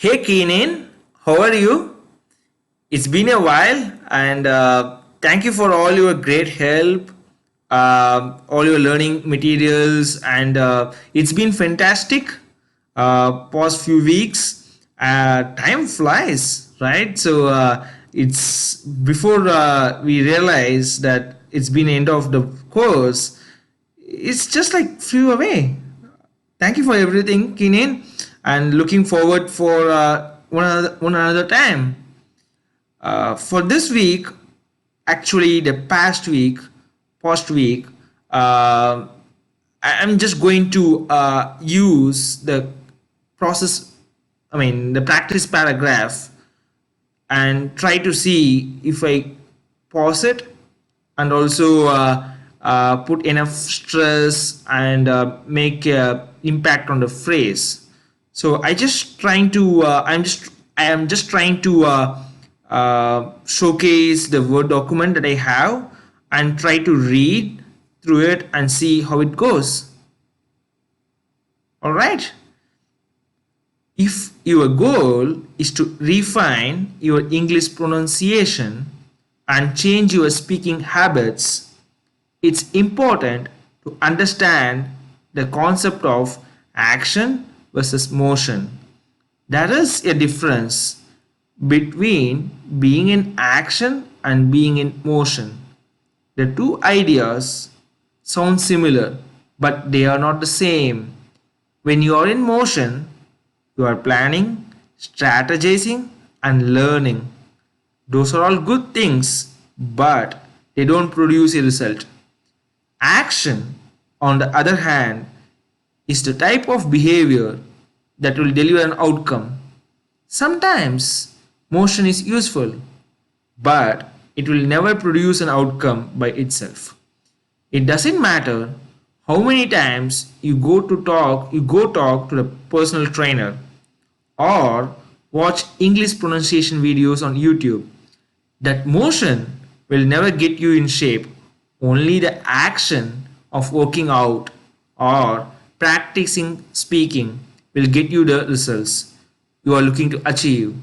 Hey Keenyn, how are you? It's been a while, and thank you for all your great help, all your learning materials, and it's been fantastic. Past few weeks, time flies, right? So it's before we realize that it's been end of the course. It's just like flew away. Thank you for everything, Keenan, and looking forward for one another time. For this week, actually, the past week, I'm just going to use the process. I mean, the practice paragraph, and try to see if I pause it and also put enough stress and make impact on the phrase. So I am just trying to showcase the word document that I have and try to read through it and see how it goes. All right. If your goal is to refine your English pronunciation and change your speaking habits, it's important to understand the concept of action versus motion. There is a difference between being in action and being in motion. The two ideas sound similar, but they are not the same. When you are in motion, you are planning, strategizing, and learning. Those are all good things, but they don't produce a result. Action, on the other hand, is the type of behavior that will deliver an outcome. Sometimes motion is useful, but it will never produce an outcome by itself. It doesn't matter how many times you go talk to the personal trainer or watch English pronunciation videos on YouTube. That motion will never get you in shape. Only the action of working out or practicing speaking will get you the results you are looking to achieve.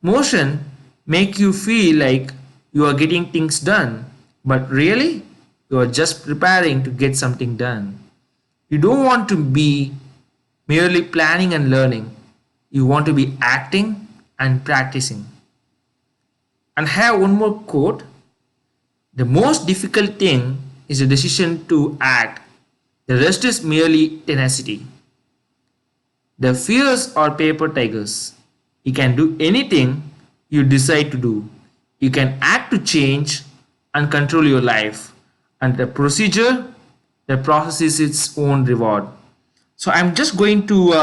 Motion make you feel like you are getting things done, but really you are just preparing to get something done. You don't want to be merely planning and learning. You want to be acting and practicing. And have one more quote. The most difficult thing is the decision to act. The rest is merely tenacity. The fears are paper tigers. You can do anything you decide to do. You can act to change and control your life. And the process is its own reward. So I'm just going to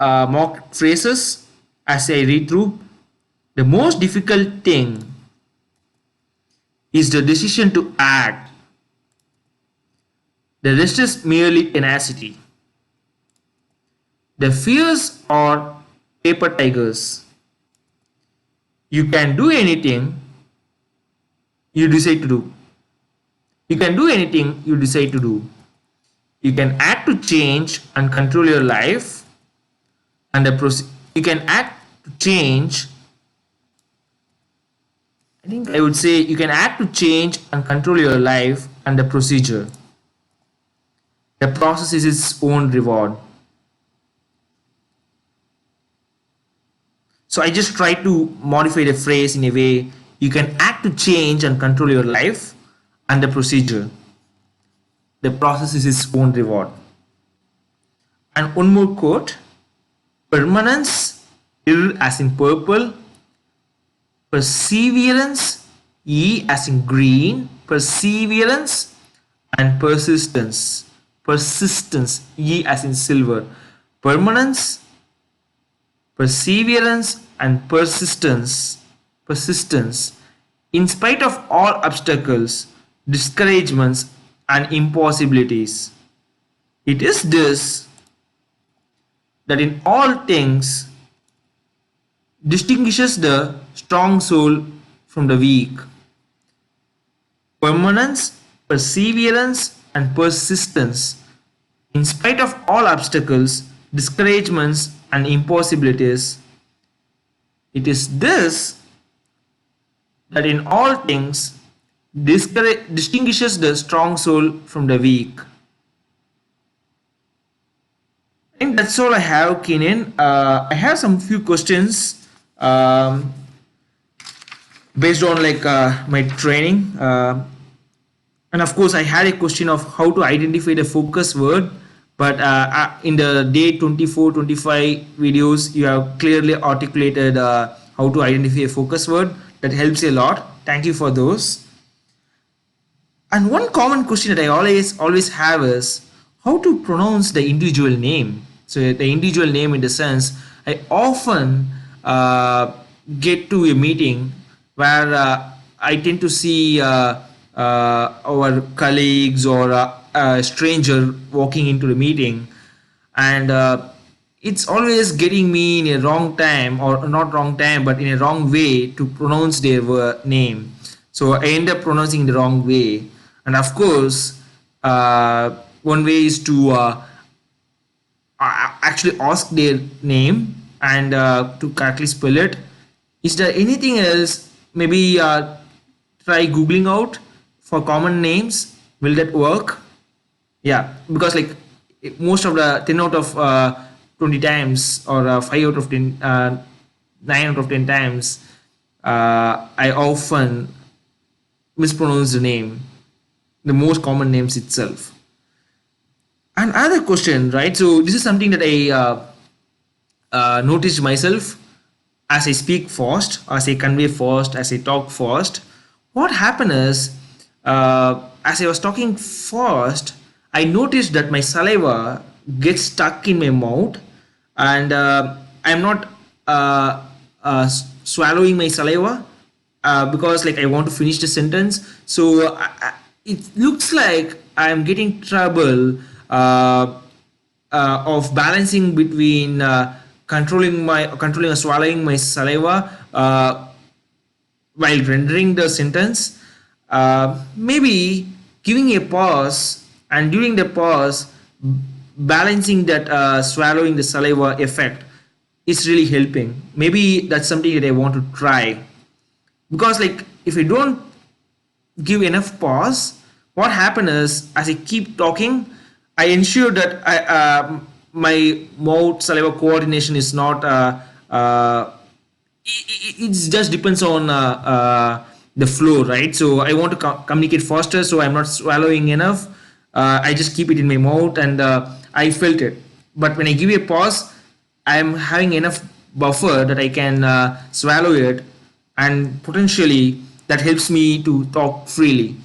mock phrases as I read through. The most difficult thing is the decision to act. The rest is merely tenacity. The fears are paper tigers. You can do anything you decide to do. You can do anything you decide to do. You can act to change and control your life, and you can act to change. I think I would say you can act to change and control your life and the procedure. The process is its own reward. So I just try to modify the phrase in a way you can act to change and control your life and the procedure. The process is its own reward. And one more quote. Permanence, as in purple. Perseverance, E as in green. Perseverance and persistence. Persistence, E as in silver. Permanence, perseverance and persistence. In spite of all obstacles, discouragements and impossibilities. It is this that in all things distinguishes the strong soul from the weak. Permanence, perseverance and persistence. In spite of all obstacles, discouragements and impossibilities, It is this that in all things distinguishes the strong soul from the weak. I think that's all I have, Keenan. I have some few questions based on my training. And of course, I had a question of how to identify the focus word. But in the day 24, 25 videos, you have clearly articulated how to identify a focus word. That helps a lot. Thank you for those. And one common question that I always have is how to pronounce the individual name. So the individual name, in the sense, I often get to a meeting where I tend to see our colleagues or a stranger walking into the meeting, and it's always getting me in a wrong time, or not wrong time, but in a wrong way to pronounce their name. So I end up pronouncing the wrong way. And of course, one way is to actually ask their name and to correctly spell it. Is there anything else? Maybe try googling out for common names. Will that work? Yeah, because most of the 10 out of 20 times, or 5 out of 10, 9 out of 10 times, I often mispronounce the name, the most common names itself. Another question, right? So this is something that I noticed myself as I speak fast, as I convey fast, as I talk fast. What happened is, as I was talking fast, I noticed that my saliva gets stuck in my mouth, and I'm not swallowing my saliva because I want to finish the sentence. So it looks like I'm getting trouble of balancing between controlling or swallowing my saliva while rendering the sentence. Maybe giving a pause, and during the pause balancing that swallowing the saliva effect is really helping. Maybe that's something that I want to try, because if I don't give enough pause, what happens is, as I keep talking, I ensure that my mouth saliva coordination is not it just depends on the flow, right? So I want to communicate faster, so I'm not swallowing enough. I just keep it in my mouth, and I felt it. But when I give a pause, I'm having enough buffer that I can swallow it, and potentially that helps me to talk freely.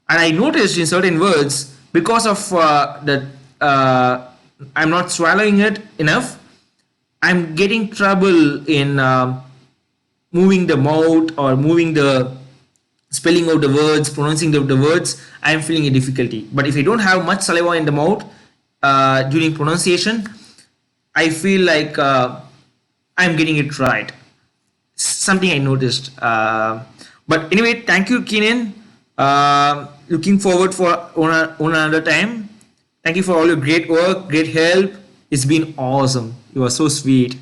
And I noticed in certain words, because of that I'm not swallowing it enough, I'm getting trouble in moving the mouth, or moving the spelling out the words, pronouncing the words. I'm feeling a difficulty. But if I don't have much saliva in the mouth during pronunciation, I feel like I'm getting it right. Something I noticed. But anyway, thank you, Keenan. Looking forward for one another time. Thank you for all your great work, great help. It's been awesome. You are so sweet.